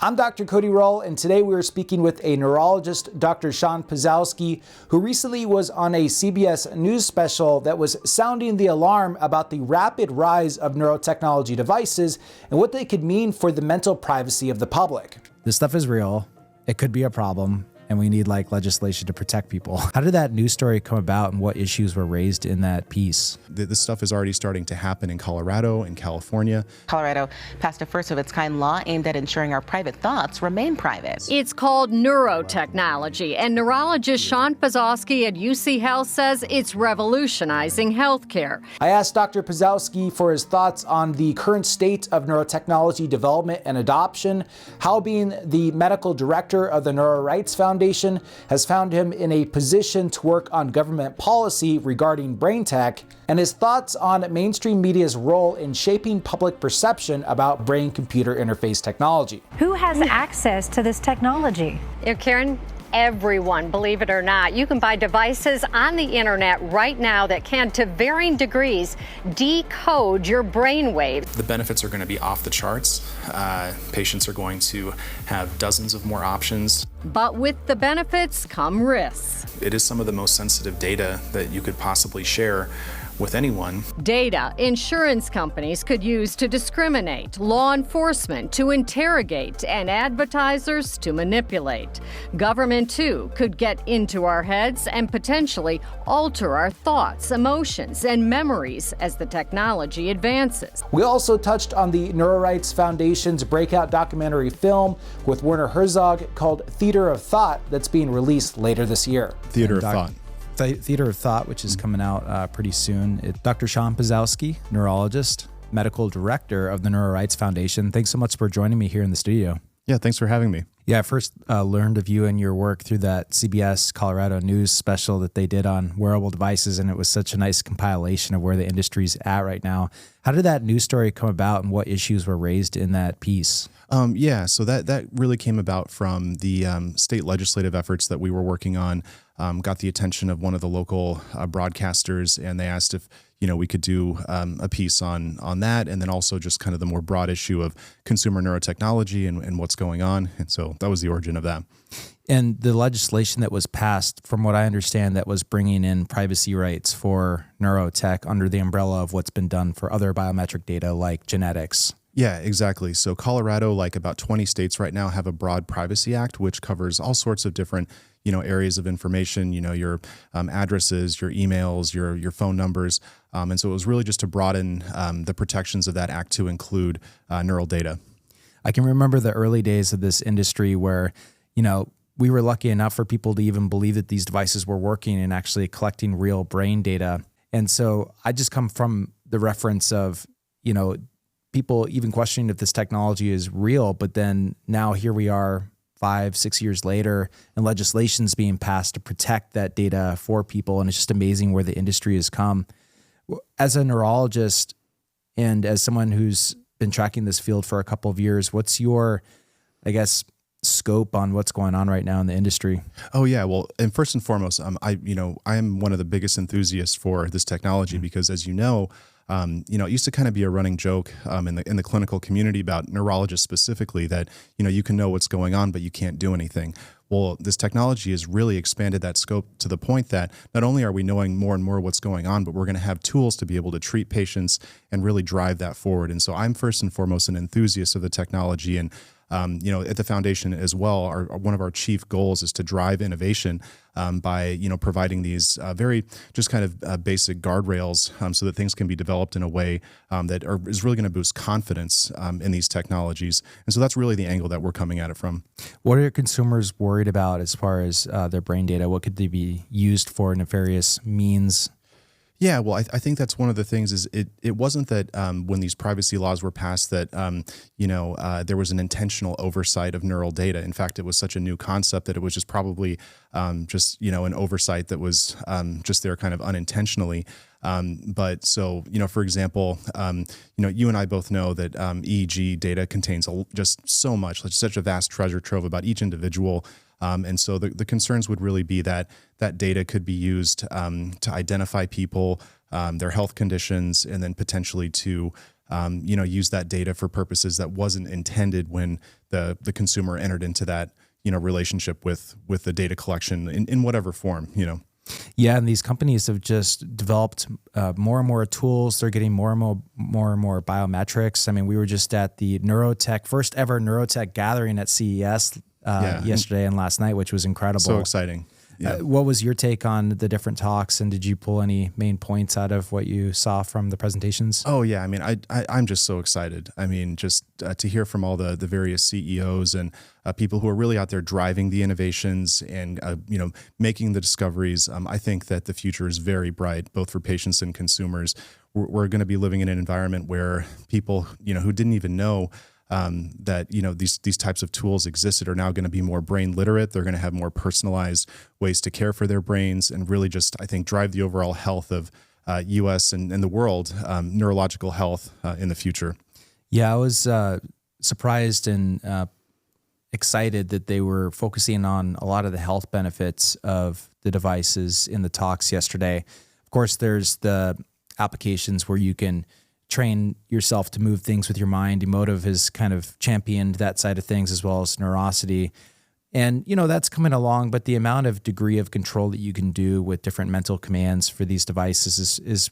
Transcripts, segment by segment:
I'm Dr. Cody Rall, and today we are speaking with a neurologist, Dr. Sean Pazowski, who recently was on a CBS news special that was sounding the alarm about the rapid rise of neurotechnology devices and what they could mean for the mental privacy of the public. This stuff is real. It could be a problem, and we need legislation to protect people. How did that news story come about, and what issues were raised in that piece? This stuff is already starting to happen in Colorado and California. Colorado passed a first-of-its-kind law aimed at ensuring our private thoughts remain private. It's called neurotechnology, and neurologist Sean Pazowski at UC Health says it's revolutionizing healthcare. I asked Dr. Pazowski for his thoughts on the current state of neurotechnology development and adoption, how being the medical director of the NeuroRights Foundation has found him in a position to work on government policy regarding brain tech, and his thoughts on mainstream media's role in shaping public perception about brain-computer interface technology. Who has access to this technology? Karen, everyone, believe it or not. You can buy devices on the internet right now that can, to varying degrees, decode your brain waves. The benefits are going to be off the charts. Patients are going to have dozens of more options. But with the benefits come risks. It is some of the most sensitive data that you could possibly share with anyone. Data insurance companies could use to discriminate, law enforcement to interrogate, and advertisers to manipulate. Government, too, could get into our heads and potentially alter our thoughts, emotions, and memories as the technology advances. We also touched on the NeuroRights Foundation's breakout documentary film with Werner Herzog called Theater of Thought that's being released later this year. Theater of Thought. Theater of Thought, which is coming out pretty soon. Dr. Sean Pazowski, neurologist, medical director of the NeuroRights Foundation. Thanks so much for joining me here in the studio. Yeah, thanks for having me. Yeah, I first learned of you and your work through that CBS Colorado news special that they did on wearable devices, and it was such a nice compilation of where the industry's at right now. How did that news story come about, and what issues were raised in that piece? So that really came about from the state legislative efforts that we were working on. Got the attention of one of the local broadcasters, and they asked if we could do a piece on that, and then also just kind of the more broad issue of consumer neurotechnology and what's going on. And so that was the origin of that. And the legislation that was passed, from what I understand, that was bringing in privacy rights for neurotech under the umbrella of what's been done for other biometric data like genetics. Yeah, exactly. So Colorado, like about 20 states right now, have a broad privacy act, which covers all sorts of different areas of information, your addresses, your emails, your phone numbers. And so it was really just to broaden the protections of that act to include neural data. I can remember the early days of this industry where, we were lucky enough for people to even believe that these devices were working and actually collecting real brain data. And so I just come from the reference of, people even questioning if this technology is real, but then now here we are 5-6 years later, and legislation's being passed to protect that data for people. And it's just amazing where the industry has come. As a neurologist and as someone who's been tracking this field for a couple of years, what's your, scope on what's going on right now in the industry? Oh yeah, well, and first and foremost, I am one of the biggest enthusiasts for this technology because, as you know, it used to kind of be a running joke in the clinical community about neurologists specifically that, you can know what's going on, but you can't do anything. Well, this technology has really expanded that scope to the point that not only are we knowing more and more what's going on, but we're going to have tools to be able to treat patients and really drive that forward. And so I'm first and foremost an enthusiast of the technology. And at the foundation as well, one of our chief goals is to drive innovation by providing these very just kind of basic guardrails so that things can be developed in a way that is really going to boost confidence in these technologies. And so that's really the angle that we're coming at it from. What are consumers worried about as far as their brain data? What could they be used for nefarious means? Yeah, well, I think that's one of the things is it wasn't that when these privacy laws were passed that, there was an intentional oversight of neural data. In fact, it was such a new concept that it was just probably an oversight that was just there kind of unintentionally. But so, for example, you and I both know that EEG data contains just so much, such a vast treasure trove about each individual. And so the concerns would really be that that data could be used to identify people, their health conditions, and then potentially to use that data for purposes that wasn't intended when the consumer entered into that, relationship with the data collection in whatever form, Yeah, and these companies have just developed more and more tools. They're getting more and more biometrics. I mean, we were just at the first ever Neurotech gathering at CES yesterday and last night, which was incredible. So exciting. Yeah. What was your take on the different talks, and did you pull any main points out of what you saw from the presentations? Oh yeah, I mean, I'm just so excited. I mean, just to hear from all the various CEOs and people who are really out there driving the innovations and making the discoveries. I think that the future is very bright, both for patients and consumers. We're going to be living in an environment where people who didn't even know that these types of tools existed are now going to be more brain literate. They're going to have more personalized ways to care for their brains and really just, I think, drive the overall health of U.S. and the world, neurological health in the future. Yeah, I was surprised and excited that they were focusing on a lot of the health benefits of the devices in the talks yesterday. Of course, there's the applications where you can train yourself to move things with your mind. Emotive has kind of championed that side of things, as well as Neurosity. And, that's coming along, but the amount of degree of control that you can do with different mental commands for these devices is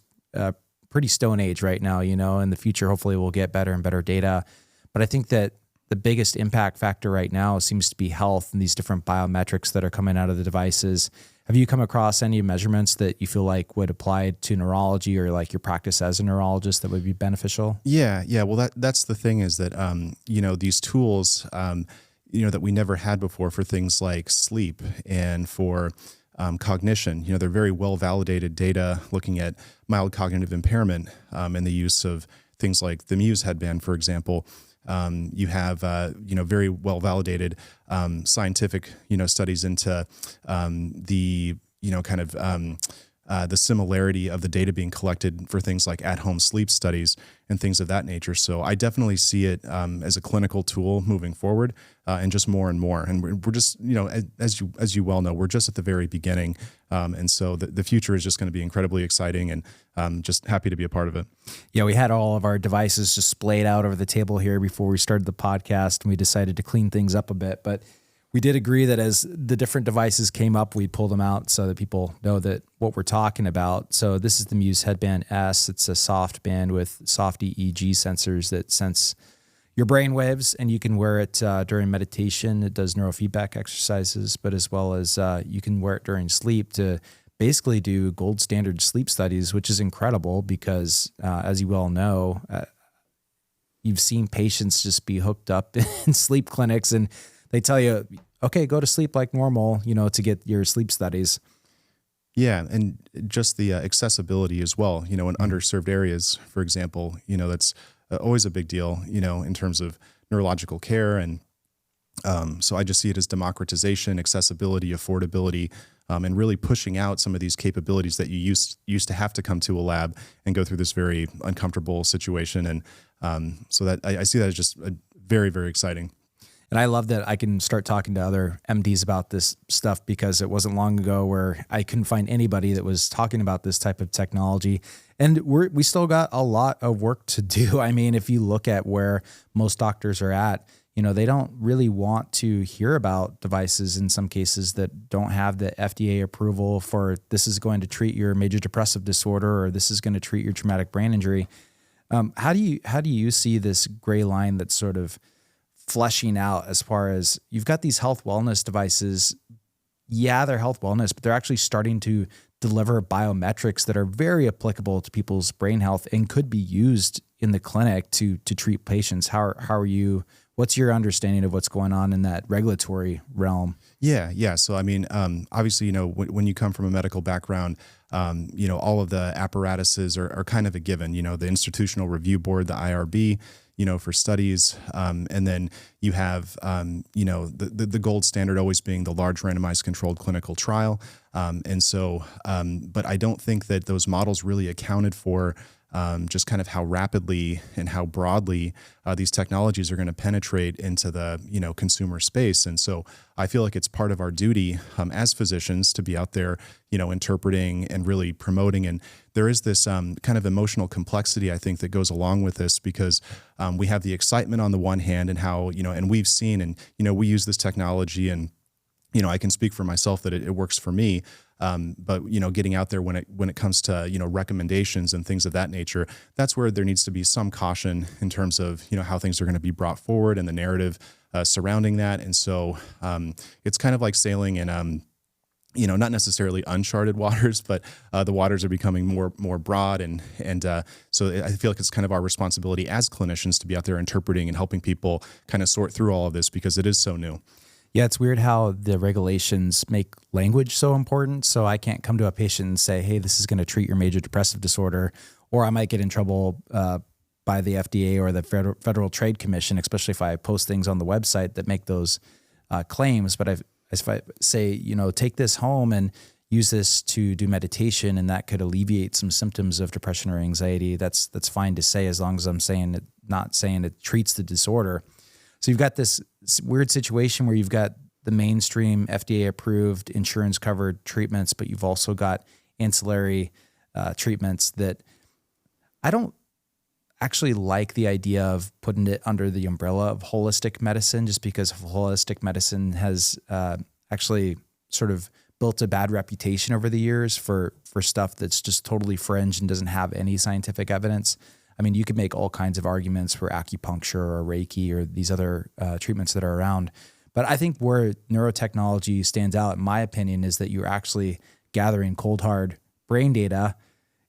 pretty stone age right now. In the future, hopefully we'll get better and better data. But I think that the biggest impact factor right now seems to be health and these different biometrics that are coming out of the devices. Have you come across any measurements that you feel like would apply to neurology or like your practice as a neurologist that would be beneficial? Yeah. Well, that's the thing is that, these tools, that we never had before for things like sleep and for cognition, they're very well validated data looking at mild cognitive impairment and the use of things like the Muse headband, for example. You have, very well validated scientific, studies into the, the similarity of the data being collected for things like at-home sleep studies and things of that nature. So I definitely see it as a clinical tool moving forward, and just more and more. And we're just, as you well know, we're just at the very beginning. And so the future is just going to be incredibly exciting, and just happy to be a part of it. Yeah, we had all of our devices just splayed out over the table here before we started the podcast, and we decided to clean things up a bit. But we did agree that as the different devices came up, we'd pull them out so that people know that what we're talking about. So this is the Muse Headband S. It's a soft band with soft EEG sensors that sense your brain waves, and you can wear it during meditation. It does neurofeedback exercises, but as well as you can wear it during sleep to basically do gold standard sleep studies, which is incredible because as you well know, you've seen patients just be hooked up in sleep clinics and they tell you, okay, go to sleep like normal, to get your sleep studies. Yeah, and just the accessibility as well, in underserved areas, for example, that's always a big deal, in terms of neurological care. And so I just see it as democratization, accessibility, affordability, and really pushing out some of these capabilities that you used to have to come to a lab and go through this very uncomfortable situation. And so that I see that as just very, very exciting. And I love that I can start talking to other MDs about this stuff because it wasn't long ago where I couldn't find anybody that was talking about this type of technology. And we still got a lot of work to do. I mean, if you look at where most doctors are at, they don't really want to hear about devices in some cases that don't have the FDA approval for this is going to treat your major depressive disorder or this is going to treat your traumatic brain injury. How do you see this gray line that's sort of fleshing out as far as you've got these health wellness devices? Yeah, they're health wellness, but they're actually starting to deliver biometrics that are very applicable to people's brain health and could be used in the clinic to treat patients. How are you? What's your understanding of what's going on in that regulatory realm? Yeah. So, I mean, obviously, when you come from a medical background, all of the apparatuses are kind of a given, the Institutional Review Board, the IRB, for studies. And then you have, the gold standard always being the large randomized controlled clinical trial. And so, but I don't think that those models really accounted for just kind of how rapidly and how broadly these technologies are going to penetrate into the consumer space. And so I feel like it's part of our duty as physicians to be out there, interpreting and really promoting. And there is this kind of emotional complexity, I think, that goes along with this, because we have the excitement on the one hand, and how and we've seen, and we use this technology, and I can speak for myself that it works for me. But getting out there when it comes to recommendations and things of that nature, that's where there needs to be some caution in terms of how things are going to be brought forward and the narrative surrounding that. And so it's kind of like sailing in not necessarily uncharted waters, but the waters are becoming more broad, and so I feel like it's kind of our responsibility as clinicians to be out there interpreting and helping people kind of sort through all of this, because it is so new. Yeah, it's weird how the regulations make language so important. So I can't come to a patient and say, hey, this is going to treat your major depressive disorder, or I might get in trouble by the FDA or the Federal Trade Commission, especially if I post things on the website that make those claims. But if I say, take this home and use this to do meditation, and that could alleviate some symptoms of depression or anxiety, that's fine to say, as long as I'm not saying it treats the disorder. So you've got this weird situation where you've got the mainstream FDA-approved, insurance-covered treatments, but you've also got ancillary treatments that I don't actually like the idea of putting it under the umbrella of holistic medicine, just because holistic medicine has actually sort of built a bad reputation over the years for stuff that's just totally fringe and doesn't have any scientific evidence. I mean, you could make all kinds of arguments for acupuncture or Reiki or these other treatments that are around. But I think where neurotechnology stands out, in my opinion, is that you're actually gathering cold, hard brain data,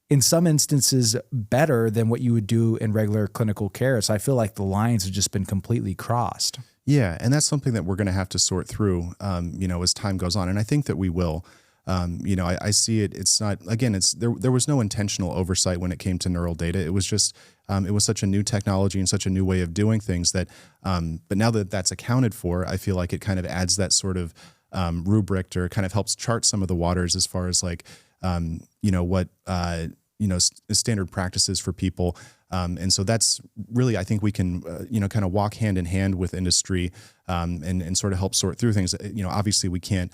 in some instances better than what you would do in regular clinical care. So I feel like the lines have just been completely crossed. Yeah, and that's something that we're going to have to sort through, as time goes on. And I think that we will. I see it. It's not, again, there was no intentional oversight when it came to neural data. It was just, it was such a new technology and such a new way of doing things that, but now that that's accounted for, I feel like it kind of adds that sort of rubric, or kind of helps chart some of the waters as far as like, what, standard practices for people. And so that's really, I think we can, kind of walk hand in hand with industry, and sort of help sort through things. Obviously we can't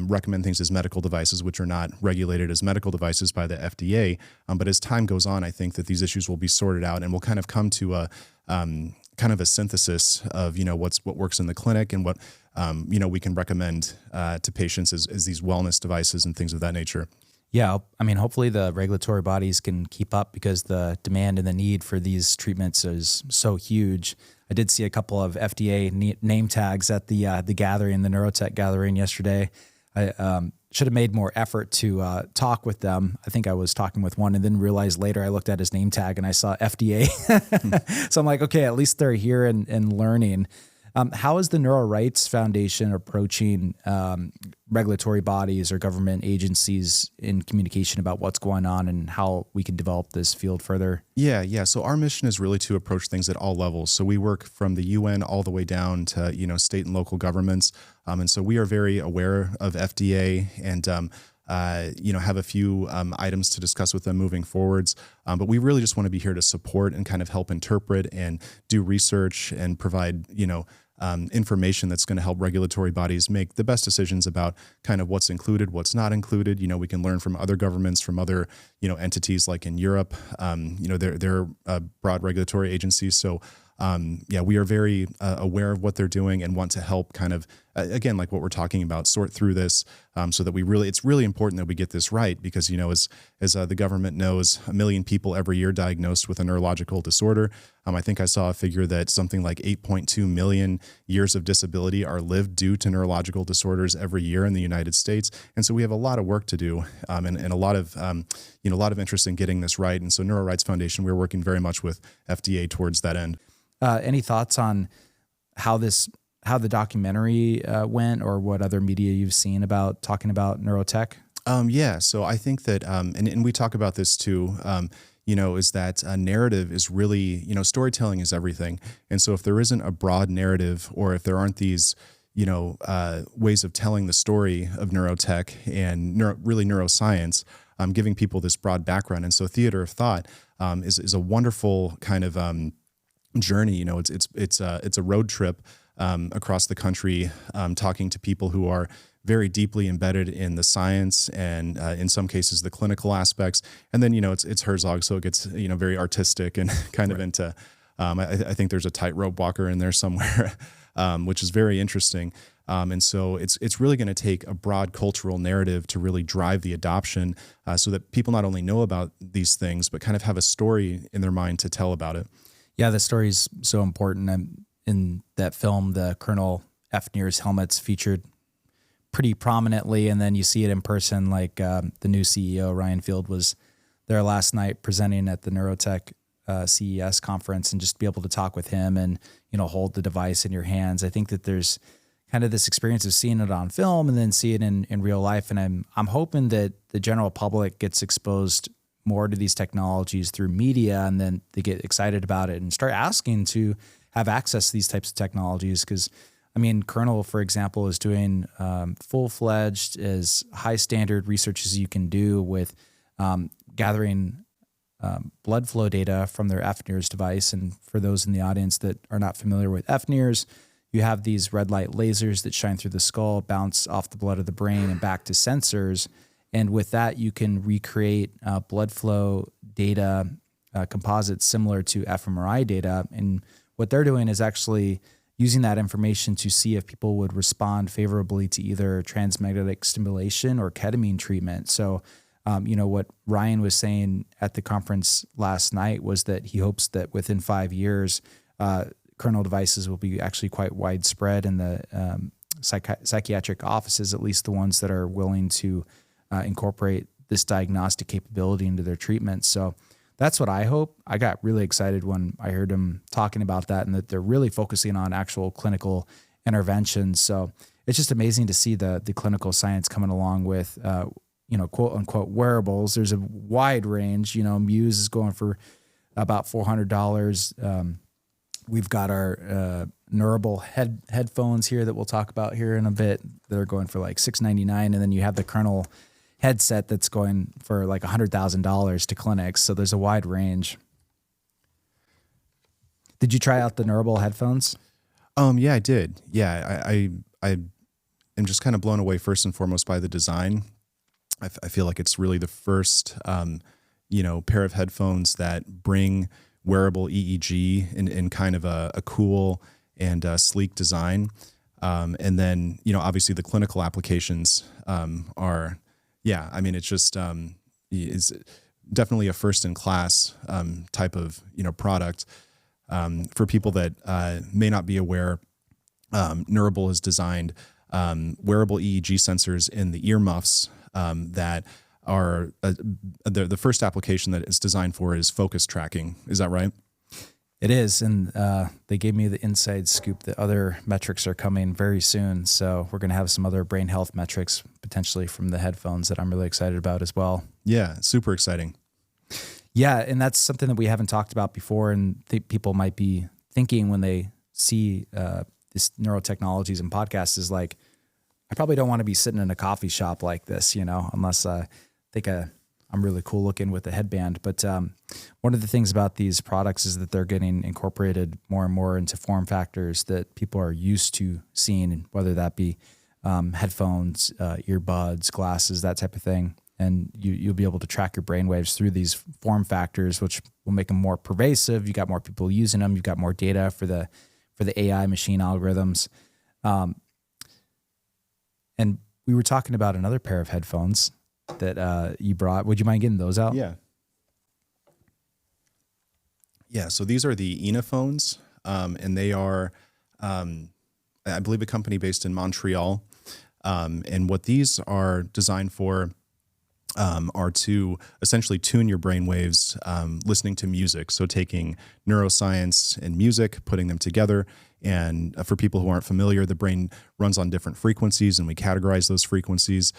recommend things as medical devices, which are not regulated as medical devices by the FDA. But as time goes on, I think that these issues will be sorted out, and we'll kind of come to a kind of a synthesis of, what works in the clinic, and what, we can recommend to patients as these wellness devices and things of that nature. Yeah, I mean, hopefully the regulatory bodies can keep up, because the demand and the need for these treatments is so huge. I did see a couple of FDA name tags at the gathering, the Neurotech gathering yesterday. I should have made more effort to talk with them. I think I was talking with one, and then realized later I looked at his name tag and I saw FDA. So I'm like, okay, at least they're here and learning. How is the NeuroRights Foundation approaching regulatory bodies or government agencies in communication about what's going on and how we can develop this field further? Yeah. So our mission is really to approach things at all levels. So we work from the UN all the way down to, state and local governments. And so we are very aware of FDA, and have a few items to discuss with them moving forwards. But we really just want to be here to support and kind of help interpret and do research and provide, information that's going to help regulatory bodies make the best decisions about kind of what's included, what's not included. We can learn from other governments, from other, entities like in Europe. They're broad regulatory agencies. So we are very aware of what they're doing, and want to help kind of, again, like what we're talking about, sort through this, so that it's really important that we get this right, because, as the government knows, 1 million people every year diagnosed with a neurological disorder. I think I saw a figure that something like 8.2 million years of disability are lived due to neurological disorders every year in the United States. And so we have a lot of work to do, and a lot of, a lot of interest in getting this right. And so NeuroRights Foundation, we're working very much with FDA towards that end. Any thoughts on how the documentary went, or what other media you've seen about talking about neurotech? So I think that, and we talk about this too, is that a narrative is really, storytelling is everything. And so if there isn't a broad narrative, or if there aren't these, ways of telling the story of neurotech and really neuroscience, giving people this broad background. And so theater of thought, is a wonderful kind of journey. You know, it's a road trip across the country, talking to people who are very deeply embedded in the science and in some cases the clinical aspects. And then, you know, it's Herzog, so it gets, you know, very artistic and kind of into, I think there's a tightrope walker in there somewhere, which is very interesting. And so it's really going to take a broad cultural narrative to really drive the adoption, so that people not only know about these things, but kind of have a story in their mind to tell about it. Yeah, the story is so important. In that film, the Kernel F-Nears helmets featured pretty prominently, and then you see it in person, like the new CEO, Ryan Field, was there last night presenting at the Neurotech CES conference, and just be able to talk with him and, you know, hold the device in your hands. I think that there's kind of this experience of seeing it on film and then see it in real life. And I'm hoping that the general public gets exposed more to these technologies through media, and then they get excited about it and start asking to have access to these types of technologies. Because, I mean, Kernel, for example, is doing full-fledged, as high standard research as you can do with gathering blood flow data from their F-Nears device. And for those in the audience that are not familiar with F-Nears, you have these red light lasers that shine through the skull, bounce off the blood of the brain and back to sensors. And with that, you can recreate blood flow data composites similar to fMRI data. And what they're doing is actually using that information to see if people would respond favorably to either transmagnetic stimulation or ketamine treatment. So, you know, what Ryan was saying at the conference last night was that he hopes that within 5 years, Kernel devices will be actually quite widespread in the psychiatric offices, at least the ones that are willing to incorporate this diagnostic capability into their treatment. So that's what I hope. I got really excited when I heard him talking about that, and that they're really focusing on actual clinical interventions. So it's just amazing to see the clinical science coming along with, you know, quote unquote wearables. There's a wide range. You know, Muse is going for about $400. We've got our Neurable headphones here that we'll talk about here in a bit. They're going for like $699, and then you have the Kernel headset that's going for like $100,000 to clinics. So there's a wide range. Did you try out the Neurable headphones? Yeah, I did. Yeah, I am just kind of blown away first and foremost by the design. I feel like it's really the first, you know, pair of headphones that bring wearable EEG in kind of a cool and sleek design. And then, you know, obviously the clinical applications are, yeah, I mean, it's just is definitely a first in class type of, you know, product. For people that may not be aware, Neurable has designed wearable EEG sensors in the earmuffs that are the first application that it's designed for is focus tracking. Is that right? It is, and they gave me the inside scoop that other metrics are coming very soon. So we're going to have some other brain health metrics potentially from the headphones that I'm really excited about as well. Yeah, super exciting. Yeah, and that's something that we haven't talked about before, and people might be thinking when they see this neurotechnologies and podcasts is like, I probably don't want to be sitting in a coffee shop like this, you know, unless I think I'm really cool looking with a headband. But one of the things about these products is that they're getting incorporated more and more into form factors that people are used to seeing, whether that be headphones, earbuds, glasses, that type of thing. And you'll be able to track your brainwaves through these form factors, which will make them more pervasive. You got more people using them. You've got more data for the AI machine algorithms. And we were talking about another pair of headphones that you brought. Would you mind getting those out? Yeah. Yeah. So these are the Enophones, and they are, I believe, a company based in Montreal. And what these are designed for are to essentially tune your brain waves listening to music. So taking neuroscience and music, putting them together. And for people who aren't familiar, the brain runs on different frequencies, and we categorize those frequencies.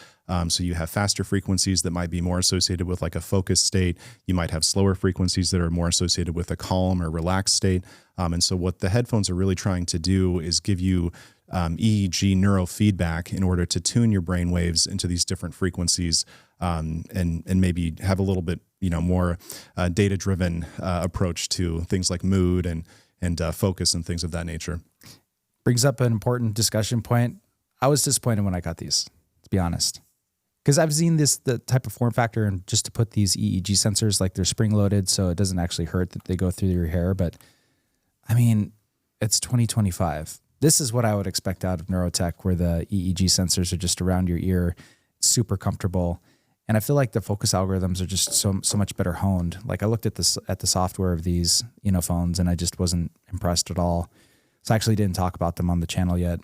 So you have faster frequencies that might be more associated with like a focused state. You might have slower frequencies that are more associated with a calm or relaxed state. And so what the headphones are really trying to do is give you EEG neurofeedback in order to tune your brain waves into these different frequencies, and maybe have a little bit, more data-driven approach to things like mood and focus and things of that nature. Brings up an important discussion point. I was disappointed when I got these, to be honest, because I've seen the type of form factor, and just to put these EEG sensors, like they're spring-loaded, so it doesn't actually hurt that they go through your hair. But I mean, it's 2025. This is what I would expect out of Neurotech, where the EEG sensors are just around your ear, super comfortable. And I feel like the focus algorithms are just so much better honed. Like I looked at the software of these phones, and I just wasn't impressed at all. So I actually didn't talk about them on the channel yet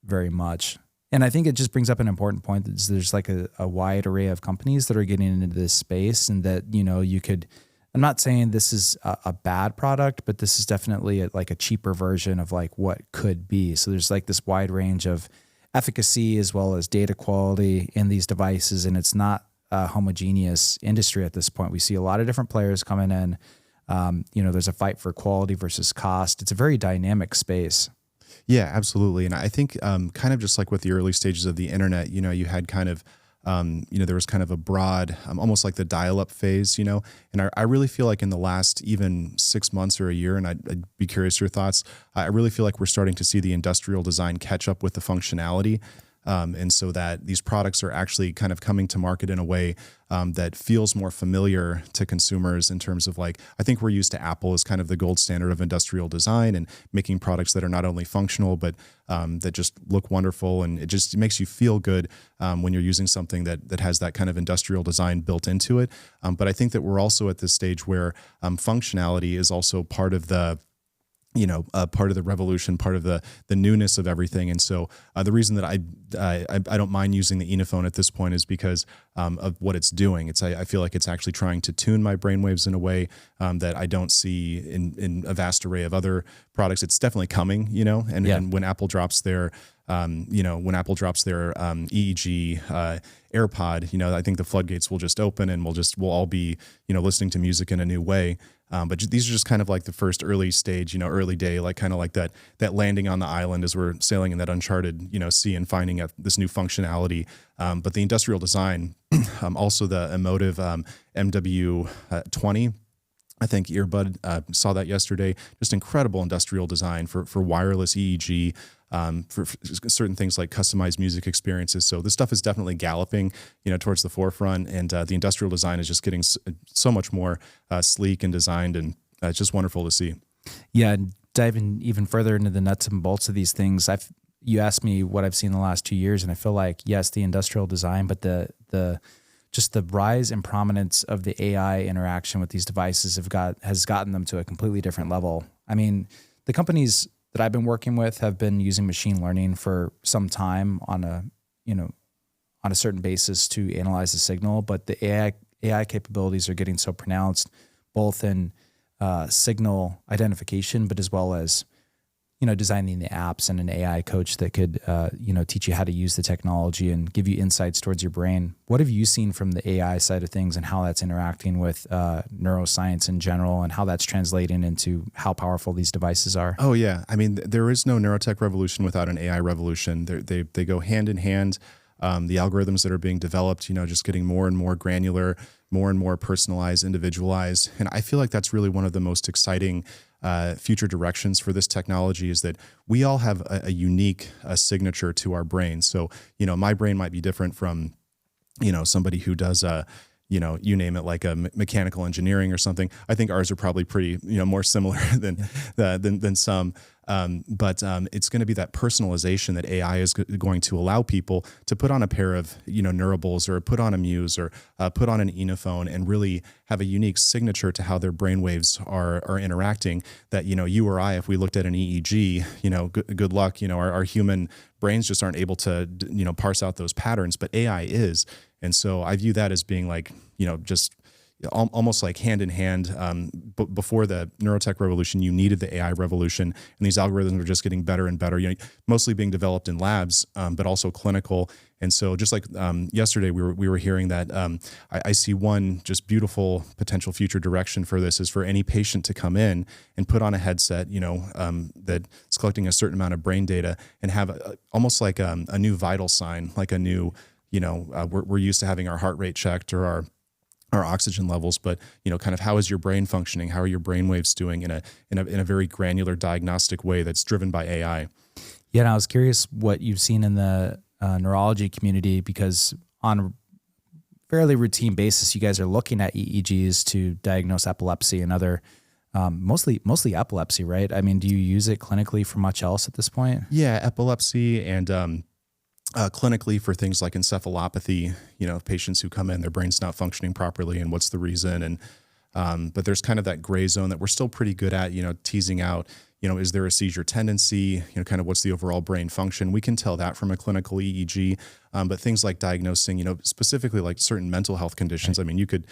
very much. And I think it just brings up an important point that there's like a wide array of companies that are getting into this space, and that, you could, I'm not saying this is a bad product, but this is definitely like a cheaper version of like what could be. So there's like this wide range of efficacy as well as data quality in these devices, and it's not a homogeneous industry at this point. We see a lot of different players coming in. There's a fight for quality versus cost. It's a very dynamic space. Yeah, absolutely. And I think kind of just like with the early stages of the internet, you had kind of, there was kind of a broad, almost like the dial-up phase, and I really feel like in the last even 6 months or a year, and I'd be curious your thoughts, I really feel like we're starting to see the industrial design catch up with the functionality. And so that these products are actually kind of coming to market in a way that feels more familiar to consumers in terms of like, I think we're used to Apple as kind of the gold standard of industrial design and making products that are not only functional, but that just look wonderful. And it just makes you feel good when you're using something that has that kind of industrial design built into it. But I think that we're also at this stage where functionality is also part of the part of the revolution, part of the newness of everything. And so the reason that I don't mind using the Enophone at this point is because of what it's doing. I feel like it's actually trying to tune my brainwaves in a way that I don't see in a vast array of other products. It's definitely coming, and when Apple drops their EEG AirPod, I think the floodgates will just open, and we'll all be, listening to music in a new way. But these are just kind of like the first early stage, early day, like kind of like that landing on the island as we're sailing in that uncharted, sea and finding out this new functionality. But the industrial design, also the emotive MW20, I think earbud, saw that yesterday. Just incredible industrial design for wireless EEG, for certain things like customized music experiences. So this stuff is definitely galloping, towards the forefront, and the industrial design is just getting so much more sleek and designed, and it's just wonderful to see. Yeah, diving even further into the nuts and bolts of these things, you asked me what I've seen in the last 2 years, and I feel like, yes, the industrial design, but just the rise and prominence of the AI interaction with these devices has gotten them to a completely different level. I mean, the companies that I've been working with have been using machine learning for some time on a certain basis to analyze the signal, but the AI capabilities are getting so pronounced, both in signal identification, but as well as designing the apps and an AI coach that could teach you how to use the technology and give you insights towards your brain. What have you seen from the AI side of things, and how that's interacting with neuroscience in general, and how that's translating into how powerful these devices are? Oh yeah, I mean, there is no neurotech revolution without an AI revolution. They go hand in hand. The algorithms that are being developed, just getting more and more granular, more and more personalized, individualized. And I feel like that's really one of the most exciting future directions for this technology, is that we all have a unique signature to our brain. So, my brain might be different from, somebody who does you name it, like a mechanical engineering or something. I think ours are probably pretty, more similar than some. But it's going to be that personalization that AI is going to allow people to put on a pair of, Neurables, or put on a Muse, or put on an Enophone, and really have a unique signature to how their brainwaves are interacting. That, you or I, if we looked at an EEG, good luck, our human brains just aren't able to, parse out those patterns, but AI is. And so I view that as being like, just almost like hand in hand. Before the neurotech revolution, you needed the AI revolution, and these algorithms are just getting better and better. Mostly being developed in labs, but also clinical. And so, just like yesterday, we were hearing that I see one just beautiful potential future direction for this is for any patient to come in and put on a headset, that's collecting a certain amount of brain data, and have almost like a new vital sign, like a new, we're used to having our heart rate checked, or our our oxygen levels, but kind of how is your brain functioning? How are your brain waves doing in a very granular diagnostic way that's driven by AI? Yeah, and I was curious what you've seen in the neurology community, because on a fairly routine basis, you guys are looking at EEGs to diagnose epilepsy and other, mostly epilepsy, right? I mean, do you use it clinically for much else at this point? Yeah, epilepsy and clinically for things like encephalopathy, patients who come in, their brain's not functioning properly and what's the reason. And but there's kind of that gray zone that we're still pretty good at, teasing out, is there a seizure tendency, kind of what's the overall brain function? We can tell that from a clinical EEG, but things like diagnosing, specifically like certain mental health conditions. Right. I mean, you could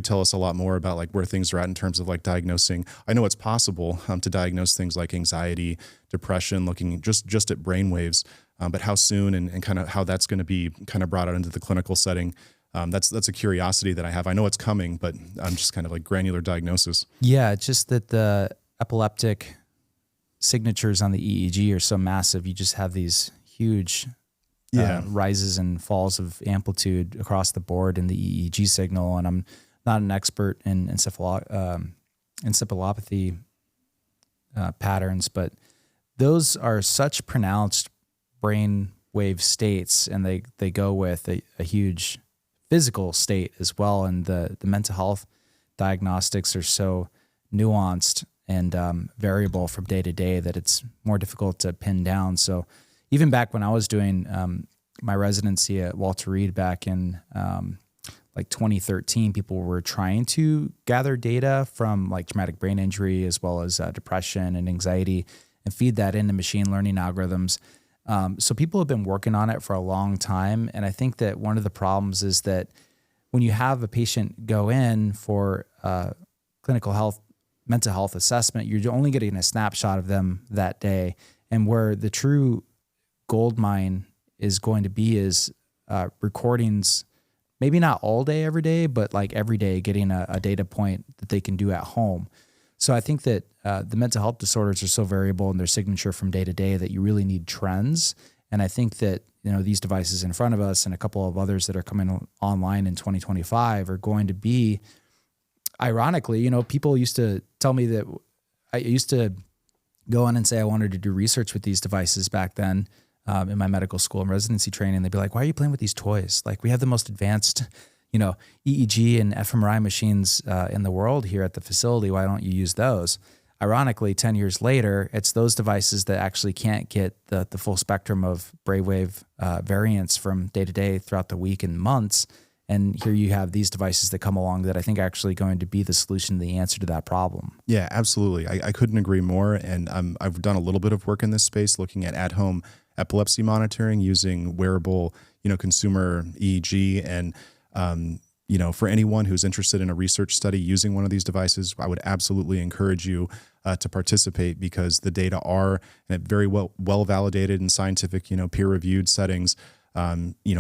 tell us a lot more about like where things are at in terms of like diagnosing. I know it's possible to diagnose things like anxiety, depression, looking just at brain waves. But how soon and kind of how that's going to be kind of brought out into the clinical setting, that's a curiosity that I have. I know it's coming, but I'm just kind of like granular diagnosis. Yeah, it's just that the epileptic signatures on the EEG are so massive. You just have these huge rises and falls of amplitude across the board in the EEG signal. And I'm not an expert in encephalopathy patterns, but those are such pronounced brain wave states, and they go with a huge physical state as well. And the mental health diagnostics are so nuanced and variable from day to day that it's more difficult to pin down. So even back when I was doing my residency at Walter Reed back in like 2013, people were trying to gather data from like traumatic brain injury as well as depression and anxiety and feed that into machine learning algorithms. So people have been working on it for a long time. And I think that one of the problems is that when you have a patient go in for mental health assessment, you're only getting a snapshot of them that day. And where the true gold mine is going to be is recordings, maybe not all day, every day, but like every day getting a data point that they can do at home. So I think that the mental health disorders are so variable in their signature from day to day that you really need trends. And I think that, these devices in front of us and a couple of others that are coming online in 2025 are going to be, ironically, people used to tell me that I used to go in and say I wanted to do research with these devices back then in my medical school and residency training. They'd be like, why are you playing with these toys? Like, we have the most advanced EEG and fMRI machines in the world here at the facility. Why don't you use those? Ironically, 10 years later, it's those devices that actually can't get the full spectrum of brainwave variants from day to day throughout the week and months. And here you have these devices that come along that I think are actually going to be the solution, the answer to that problem. Yeah, absolutely. I couldn't agree more. And I've done a little bit of work in this space looking at at-home epilepsy monitoring using wearable, consumer EEG. And, for anyone who's interested in a research study using one of these devices, I would absolutely encourage you to participate, because the data are very well validated in scientific, peer-reviewed settings,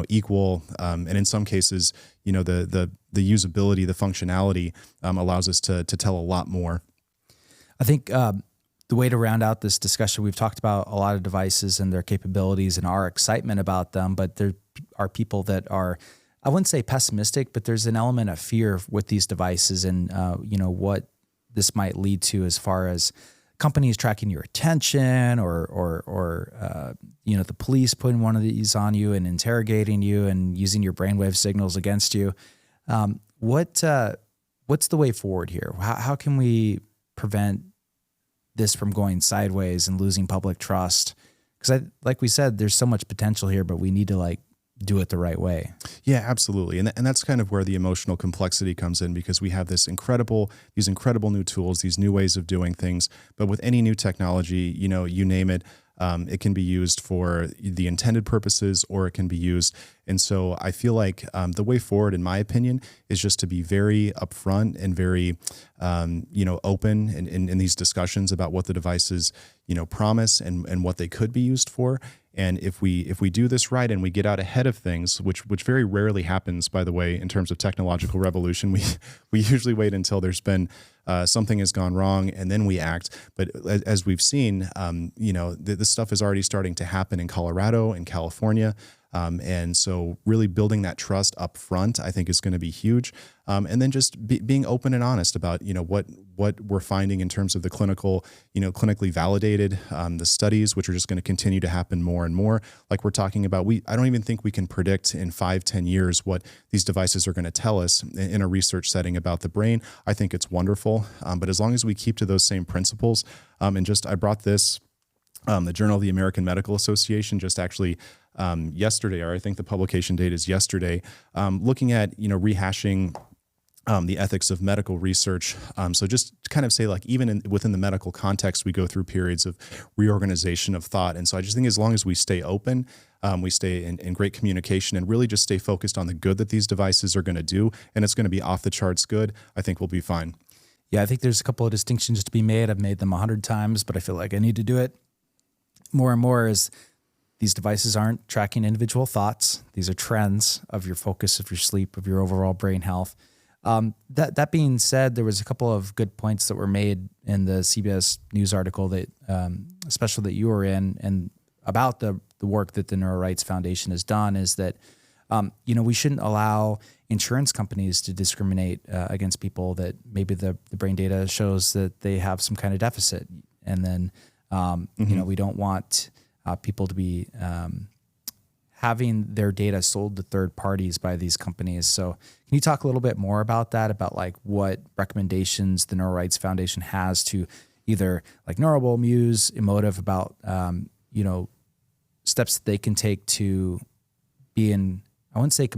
equal, and in some cases, the usability, the functionality allows us to tell a lot more. I think the way to round out this discussion, we've talked about a lot of devices and their capabilities and our excitement about them, but there are people that are, I wouldn't say pessimistic, but there's an element of fear with these devices and, what this might lead to as far as companies tracking your attention or the police putting one of these on you and interrogating you and using your brainwave signals against you. What's the way forward here? How can we prevent this from going sideways and losing public trust? Because like we said, there's so much potential here, but we need to do it the right way. Yeah, absolutely. And that's kind of where the emotional complexity comes in, because we have these incredible new tools, these new ways of doing things. But with any new technology, you name it, it can be used for the intended purposes or it can be used. And so I feel like the way forward, in my opinion, is just to be very upfront and very, open in these discussions about what the devices, promise and what they could be used for. And if we do this right and we get out ahead of things, which very rarely happens, by the way, in terms of technological revolution, we usually wait until there's been something has gone wrong and then we act. But as we've seen, this stuff is already starting to happen in Colorado and California. And so really building that trust up front, I think, is going to be huge. And then just being open and honest about, what we're finding in terms of the clinical, clinically validated, the studies, which are just going to continue to happen more and more. Like we're talking about, I don't even think we can predict in 5-10 years what these devices are going to tell us in a research setting about the brain. I think it's wonderful. But as long as we keep to those same principles, I brought this, the Journal of the American Medical Association just actually yesterday, or I think the publication date is yesterday, looking at, rehashing the ethics of medical research. So just to kind of say, like, even within the medical context, we go through periods of reorganization of thought. And so I just think as long as we stay open, we stay in great communication and really just stay focused on the good that these devices are going to do, and it's going to be off the charts good, I think we'll be fine. Yeah, I think there's a couple of distinctions to be made. I've made them 100 times, but I feel like I need to do it more and more. Is these devices aren't tracking individual thoughts. These are trends of your focus, of your sleep, of your overall brain health. That being said, there was a couple of good points that were made in the CBS News article that, especially that you were in, and about the work that the NeuroRights Foundation has done, is that, we shouldn't allow insurance companies to discriminate against people that maybe the brain data shows that they have some kind of deficit. And then, we don't want people to be having their data sold to third parties by these companies. So can you talk a little bit more about that, about like what recommendations the NeuroRights Foundation has to either like Neurable, Muse, Emotive about, steps that they can take to be in, I wouldn't say,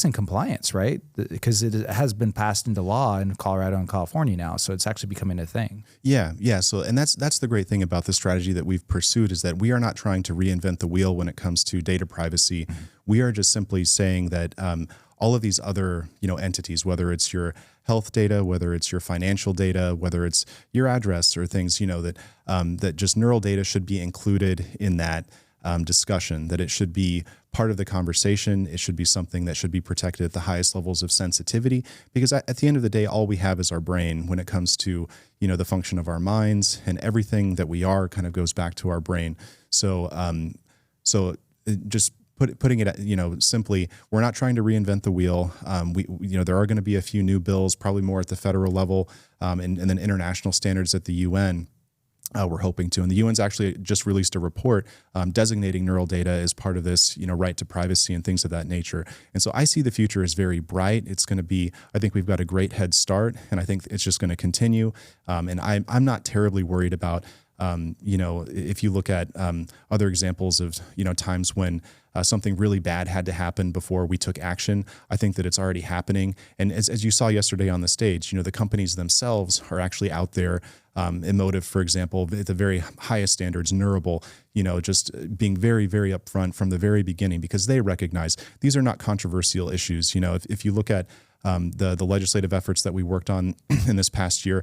in compliance, right? Because it has been passed into law in Colorado and California now. So it's actually becoming a thing. Yeah. So, and that's the great thing about the strategy that we've pursued, is that we are not trying to reinvent the wheel when it comes to data privacy. Mm-hmm. We are just simply saying that all of these other, entities, whether it's your health data, whether it's your financial data, whether it's your address or things, that just neural data should be included in that discussion, that it should be part of the conversation. It should be something that should be protected at the highest levels of sensitivity, because at the end of the day, all we have is our brain when it comes to, the function of our minds, and everything that we are kind of goes back to our brain. So, just putting it, simply, we're not trying to reinvent the wheel. There are going to be a few new bills, probably more at the federal level, and then international standards at the UN. We're hoping to. And the UN's actually just released a report designating neural data as part of this, right to privacy and things of that nature. And so I see the future as very bright. It's going to be, I think we've got a great head start, and I think it's just going to continue. And I'm not terribly worried about, if you look at other examples of, times when something really bad had to happen before we took action. I think that it's already happening. And as you saw yesterday on the stage, the companies themselves are actually out there. Emotive, for example, at the very highest standards, Neurable, just being very, very upfront from the very beginning, because they recognize these are not controversial issues. If you look at the legislative efforts that we worked on in this past year,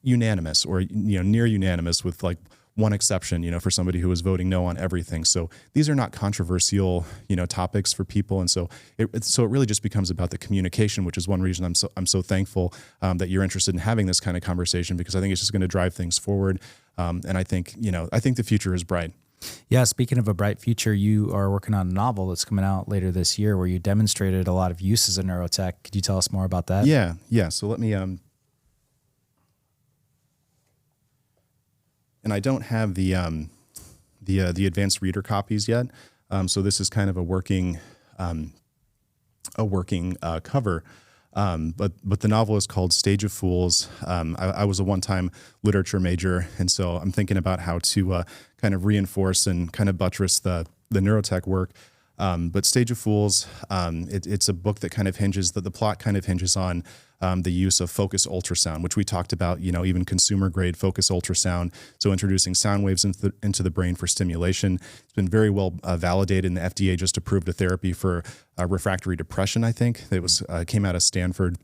unanimous or near unanimous, with like one exception, for somebody who was voting no on everything. So these are not controversial, topics for people, and so it really just becomes about the communication, which is one reason I'm so thankful that you're interested in having this kind of conversation, because I think it's just going to drive things forward, and I think the future is bright. Yeah, speaking of a bright future, you are working on a novel that's coming out later this year where you demonstrated a lot of uses of neurotech. Could you tell us more about that? Yeah. So let me. And I don't have the advanced reader copies yet, so this is kind of a working cover. But the novel is called Stage of Fools. I was a one-time literature major, and so I'm thinking about how to kind of reinforce and kind of buttress the neurotech work. But Stage of Fools, it's a book that kind of the plot kind of hinges on the use of focused ultrasound, which we talked about, even consumer grade focused ultrasound. So introducing sound waves into the brain for stimulation. It's been very well validated, and the FDA just approved a therapy for refractory depression, I think. It came out of Stanford.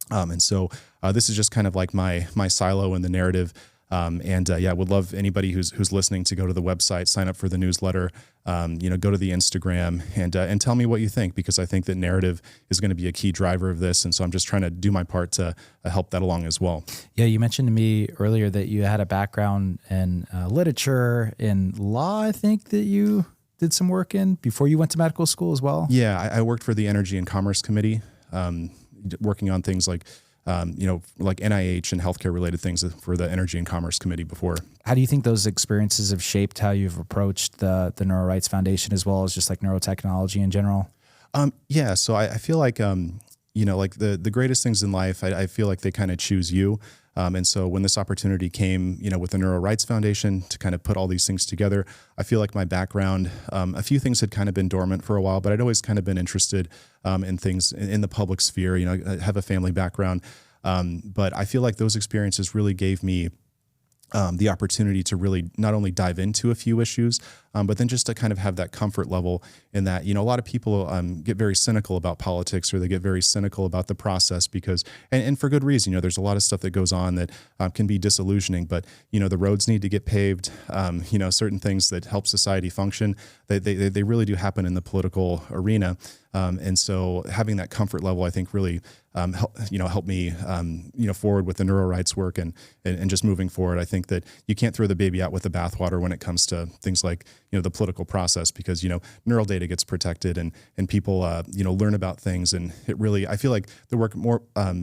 And so this is just kind of like my silo in the narrative. Would love anybody who's listening to go to the website, sign up for the newsletter, go to the Instagram and tell me what you think, because I think that narrative is going to be a key driver of this. And so I'm just trying to do my part to help that along as well. Yeah. You mentioned to me earlier that you had a background in literature, in law, I think that you did some work in before you went to medical school as well? Yeah, I worked for the Energy and Commerce Committee, working on things like, like NIH and healthcare related things for the Energy and Commerce Committee before. How do you think those experiences have shaped how you've approached the NeuroRights Foundation as well as just like neurotechnology in general? Yeah, so I feel like, like the greatest things in life, I feel like they kind of choose you. And so when this opportunity came, with the NeuroRights Foundation to kind of put all these things together, I feel like my background, a few things had kind of been dormant for a while, but I'd always kind of been interested in things in the public sphere. I have a family background, but I feel like those experiences really gave me the opportunity to really not only dive into a few issues, but then just to kind of have that comfort level in that, a lot of people get very cynical about politics, or they get very cynical about the process because, and for good reason, there's a lot of stuff that goes on that can be disillusioning, but, the roads need to get paved, certain things that help society function, they really do happen in the political arena. And so having that comfort level, I think really helped me, forward with the NeuroRights work and just moving forward. I think that you can't throw the baby out with the bathwater when it comes to things like, the political process, because, neural data gets protected and people, learn about things. And it really, I feel like the work more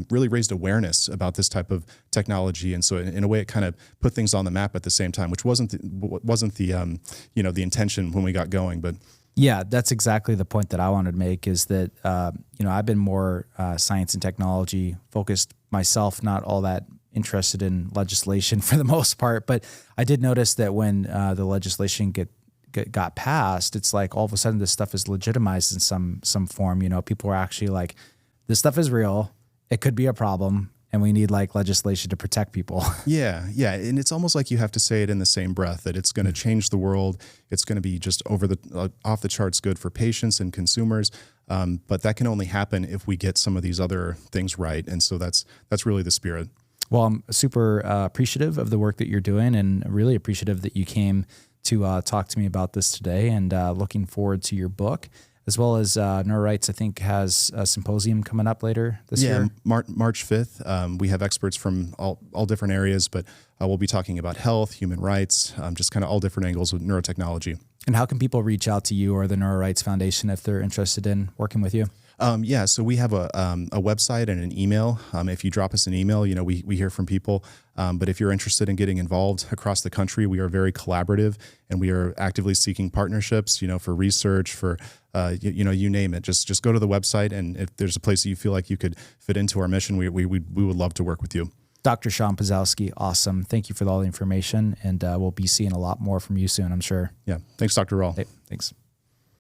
really raised awareness about this type of technology. And so in a way, it kind of put things on the map at the same time, which wasn't the the intention when we got going, but. Yeah, that's exactly the point that I wanted to make is that, I've been more science and technology focused myself, not all that interested in legislation for the most part. But I did notice that when the legislation got passed, it's like all of a sudden this stuff is legitimized in some form. People are actually like, this stuff is real. It could be a problem. And we need like legislation to protect people. Yeah. And it's almost like you have to say it in the same breath that it's going to change the world. It's going to be just off the charts good for patients and consumers. But that can only happen if we get some of these other things right. And so that's really the spirit. Well, I'm super appreciative of the work that you're doing and really appreciative that you came to talk to me about this today, and looking forward to your book. As well as NeuroRights, I think, has a symposium coming up later this year. March 5th. We have experts from all different areas, but we'll be talking about health, human rights, just kind of all different angles with neurotechnology. And how can people reach out to you or the NeuroRights Foundation if they're interested in working with you? So we have a website and an email. If you drop us an email, we hear from people. But if you're interested in getting involved across the country, we are very collaborative, and we are actively seeking partnerships, for research, for, you name it. Just go to the website, and if there's a place that you feel like you could fit into our mission, we would love to work with you. Dr. Sean Pazowski, awesome. Thank you for all the information, and we'll be seeing a lot more from you soon, I'm sure. Yeah. Thanks, Dr. Rall. Hey, thanks.